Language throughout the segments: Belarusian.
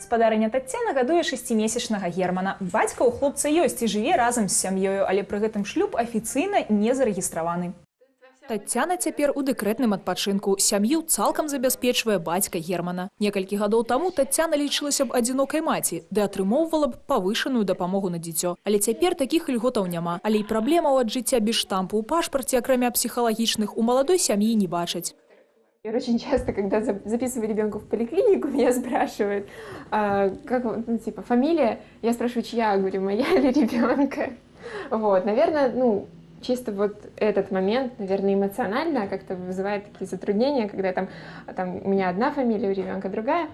Спадарыня Таццяна гадуе 6-месячнага Германа. Бацька ў хлопца ёсць і жыве разам з сям'ёю, але пры гэтым шлюб афіцыйна не зарэгістраваны. Таццяна цяпер у дэкрэтным адпачынку. Сям'ю цалкам забяспечвае бацька Германа. Некалькі гадоў таму Таццяна лічылася б адзінокай маці, ды атрымоўвала б павышаную дапамогу на дзіцё. Але цяпер такіх ільготаў няма. Але і праблемаў ад жыцця без штампу ў пашпарце, акрамя псіхалагічных, у маладой сям'і не бачаць. Очень часто, когда записываю ребенка в поликлинику, меня спрашивают, фамилия. Я спрашиваю, чья? Я говорю, моя или ребенка? Вот, наверное, чисто вот этот момент, наверное, эмоционально как-то вызывает такие затруднения, когда там у меня одна фамилия, у ребенка другая.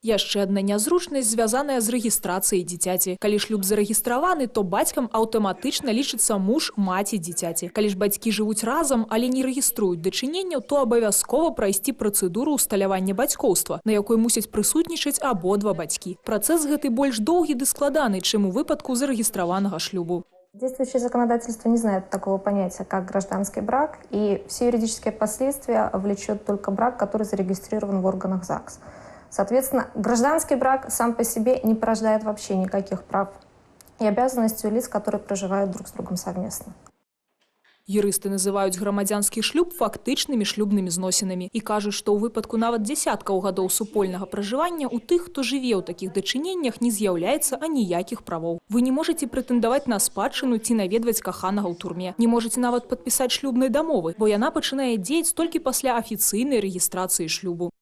Яшчэ адна нязручнасць, звязаная з рэгістрацыяй дзіцяці. Калі шлюб зарэгістраваны, то бацькам аўтаматычна лічыцца муж маці дзіцяці. Калі ж бацькі жывуць разам, але не рэгіструюць дачыненняў, то абавязкова прайсці працэдуру ўсталявання бацькоўства, на якой мусяць прысутнічаць абодва бацькі. Працэс гэты больш доўгі ды складаны, чым у выпадку зарэгістраванага шлюбу. Действующее законодательство не знает такого понятия, как гражданский брак, и все юридические последствия влечет только брак, который зарегистрирован в органах ЗАГС. Соответственно, гражданский брак сам по себе не порождает вообще никаких прав и обязанностей у лиц, которые проживают друг с другом совместно. Юрысты называюць грамадзянскі шлюб фактычнымі шлюбнымі зносінамі і кажуць, што ў выпадку нават дзесяткаў гадоў супольнага пражывання у тых, хто жыве ў такіх дачыненнях, не з'яўляецца аніякіх правоў. Вы не можаце прэтэндаваць на спадчыну ці наведваць каханага ў турме. Не можаце нават падпісаць шлюбнай дамовы, бо яна пачынае дзеяць толькі пасля афіцыйнай рэгістрацыі шлюбу.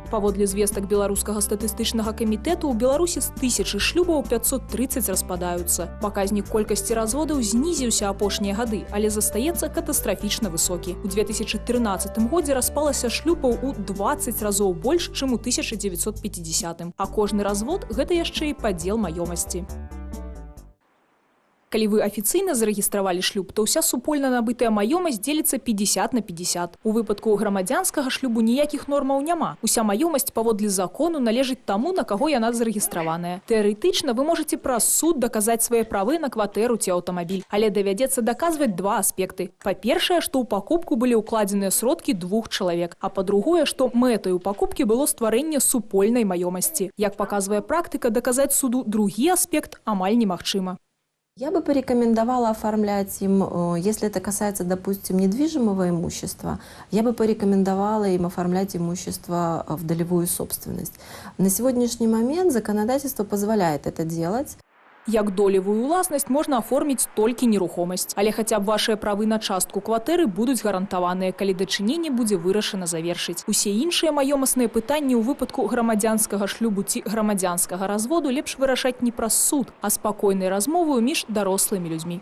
Паводле звестак Беларускага статыстычнага камітэту, у Беларусі з 1000 шлюбаў 530 распадаюцца. Паказнік колькасці разводаў знізіўся апошнія гады, але застаецца катастрафічна высокі. У 2013 годзе распалася шлюбаў у 20 разоў больш, чым у 1950. А кожны развод – гэта яшчэ і падзел маёмасці. Калі вы афіцыйна зарэгістравалі шлюб, то ўся супольна набытая маёмасць дзеліцца 50 на 50. У выпадку грамадзянскага шлюбу ніякіх нормаў няма. Уся маёмасць паводле закону належыць таму, на каго яна зарэгістраваная. Тэарэтычна вы можаце праз суд даказаць свае правы на кватэру ці аўтамабіль. Але давядзецца даказваць два аспекты. Па-першае, што ў пакупку былі ўкладзеныя сродкі двух чалавек. А па-другое, што мэтаю пакупкі было стварэнне супольнай маёмасці. Як паказвае практыка, даказаць суду другі аспект амаль немагчыма. Я бы порекомендовала оформлять им, если это касается, допустим, недвижимого имущества, я бы порекомендовала им оформлять имущество в долевую собственность. На сегодняшний момент законодательство позволяет это делать. Як долевую ўласнасць можна аформіць толькі нерухомасць. Але хаця б вашыя правы на частку кватэры будуць гарантаваныя, калі дачыненне будзе вырашана завершыць. Усе іншыя маёмасныя пытанні ў выпадку грамадзянскага шлюбу ці грамадзянскага разводу лепш вырашаць не праз суд, а спакойнай размоваю між дарослымі людзьмі.